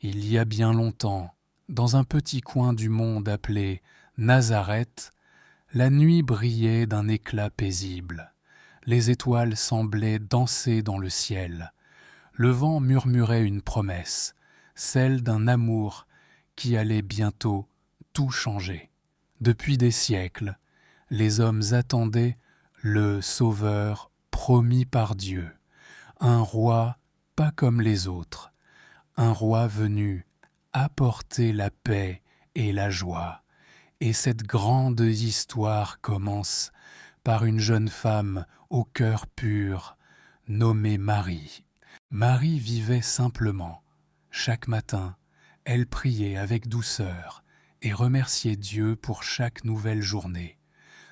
Il y a bien longtemps, dans un petit coin du monde appelé Nazareth, la nuit brillait d'un éclat paisible. Les étoiles semblaient danser dans le ciel. Le vent murmurait une promesse, celle d'un amour qui allait bientôt tout changer. Depuis des siècles, les hommes attendaient le Sauveur promis par Dieu, un roi pas comme les autres, un roi venu apporter la paix et la joie. Et cette grande histoire commence par une jeune femme au cœur pur, nommée Marie. Marie vivait simplement. Chaque matin, elle priait avec douceur et remerciait Dieu pour chaque nouvelle journée.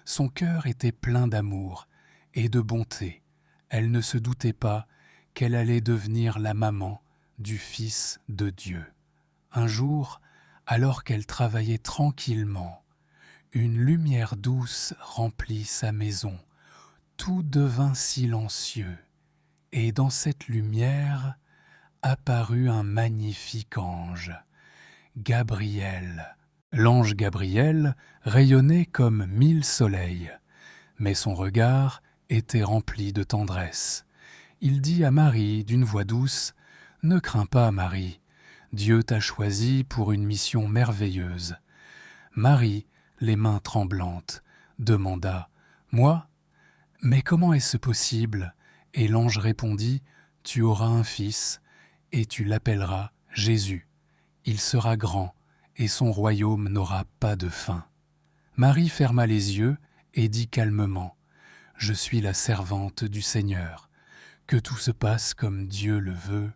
Son cœur était plein d'amour et de bonté. Elle ne se doutait pas qu'elle allait devenir la maman du Fils de Dieu. Un jour, alors qu'elle travaillait tranquillement, une lumière douce remplit sa maison. Tout devint silencieux, et dans cette lumière apparut un magnifique ange, Gabriel. L'ange Gabriel rayonnait comme 1000 soleils, mais son regard était rempli de tendresse. Il dit à Marie d'une voix douce : « Ne crains pas, Marie, Dieu t'a choisie pour une mission merveilleuse. » Marie, les mains tremblantes, demanda : « Moi ? Mais comment est-ce possible ?» Et l'ange répondit : « Tu auras un fils, et tu l'appelleras Jésus. Il sera grand, et son royaume n'aura pas de fin. » Marie ferma les yeux et dit calmement : « Je suis la servante du Seigneur. Que tout se passe comme Dieu le veut. »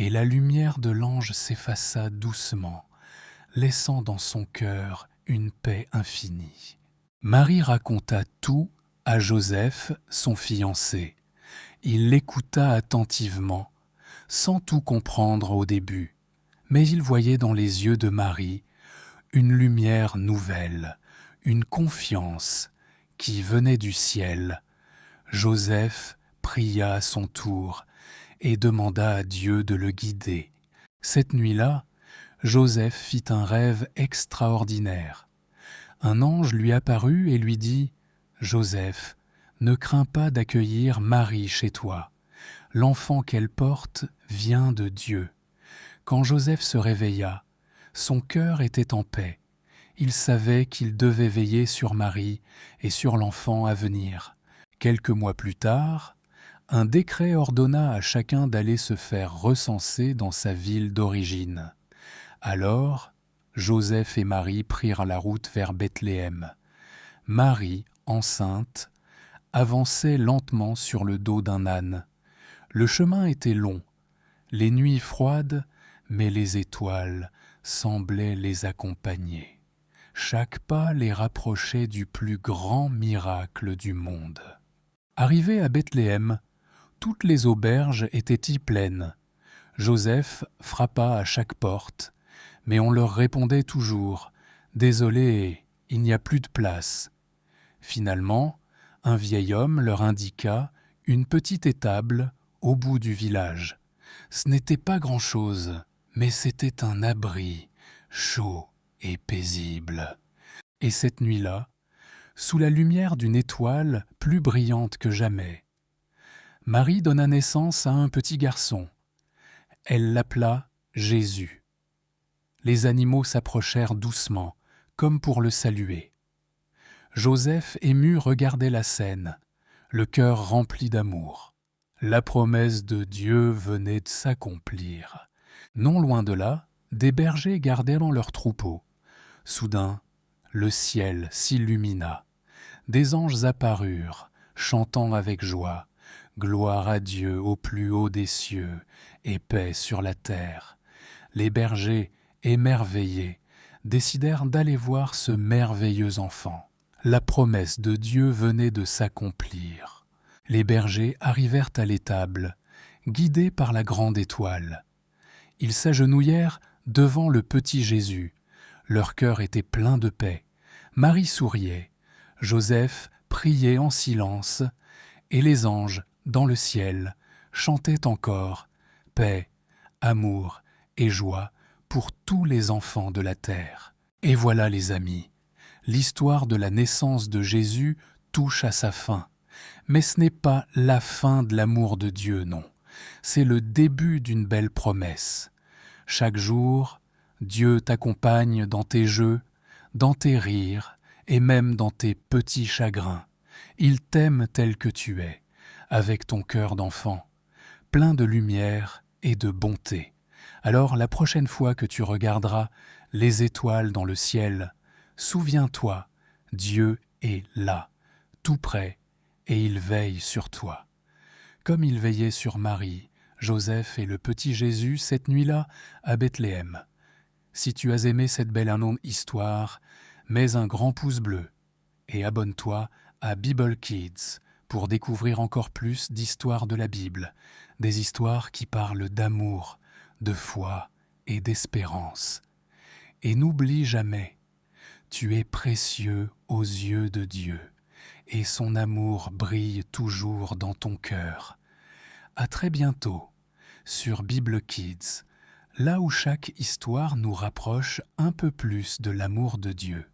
Et la lumière de l'ange s'effaça doucement, laissant dans son cœur une paix infinie. Marie raconta tout à Joseph, son fiancé. Il l'écouta attentivement, sans tout comprendre au début, mais il voyait dans les yeux de Marie une lumière nouvelle, une confiance qui venait du ciel. Joseph pria à son tour et demanda à Dieu de le guider. Cette nuit-là, Joseph fit un rêve extraordinaire. Un ange lui apparut et lui dit : « Joseph, ne crains pas d'accueillir Marie chez toi. L'enfant qu'elle porte vient de Dieu. » Quand Joseph se réveilla, son cœur était en paix. Il savait qu'il devait veiller sur Marie et sur l'enfant à venir. Quelques mois plus tard, un décret ordonna à chacun d'aller se faire recenser dans sa ville d'origine. Alors, Joseph et Marie prirent la route vers Bethléem. Marie, enceinte, avançait lentement sur le dos d'un âne. Le chemin était long, les nuits froides, mais les étoiles semblaient les accompagner. Chaque pas les rapprochait du plus grand miracle du monde. Arrivés à Bethléem, toutes les auberges étaient pleines. Joseph frappa à chaque porte, mais on leur répondait toujours : « Désolé, il n'y a plus de place. » Finalement, un vieil homme leur indiqua une petite étable au bout du village. Ce n'était pas grand-chose, mais c'était un abri, chaud et paisible. Et cette nuit-là, sous la lumière d'une étoile plus brillante que jamais, Marie donna naissance à un petit garçon. Elle l'appela Jésus. Les animaux s'approchèrent doucement, comme pour le saluer. Joseph, ému, regardait la scène, le cœur rempli d'amour. La promesse de Dieu venait de s'accomplir. Non loin de là, des bergers gardaient dans leurs troupeaux. Soudain, le ciel s'illumina. Des anges apparurent, chantant avec joie : « Gloire à Dieu au plus haut des cieux et paix sur la terre. » Les bergers, émerveillés, décidèrent d'aller voir ce merveilleux enfant. La promesse de Dieu venait de s'accomplir. Les bergers arrivèrent à l'étable, guidés par la grande étoile. Ils s'agenouillèrent devant le petit Jésus. Leur cœur était plein de paix. Marie souriait. Joseph priait en silence, et les anges, dans le ciel, chantaient encore paix, amour et joie pour tous les enfants de la terre. Et voilà les amis, l'histoire de la naissance de Jésus touche à sa fin. Mais ce n'est pas la fin de l'amour de Dieu, non. C'est le début d'une belle promesse. Chaque jour, Dieu t'accompagne dans tes jeux, dans tes rires et même dans tes petits chagrins. Il t'aime tel que tu es, avec ton cœur d'enfant, plein de lumière et de bonté. Alors la prochaine fois que tu regarderas les étoiles dans le ciel, souviens-toi, Dieu est là, tout près, et il veille sur toi. Comme il veillait sur Marie, Joseph et le petit Jésus cette nuit-là à Bethléem. Si tu as aimé cette belle histoire, mets un grand pouce bleu et abonne-toi à Bible Kids pour découvrir encore plus d'histoires de la Bible, des histoires qui parlent d'amour, de foi et d'espérance. Et n'oublie jamais, tu es précieux aux yeux de Dieu, et son amour brille toujours dans ton cœur. À très bientôt sur Bible Kids, là où chaque histoire nous rapproche un peu plus de l'amour de Dieu.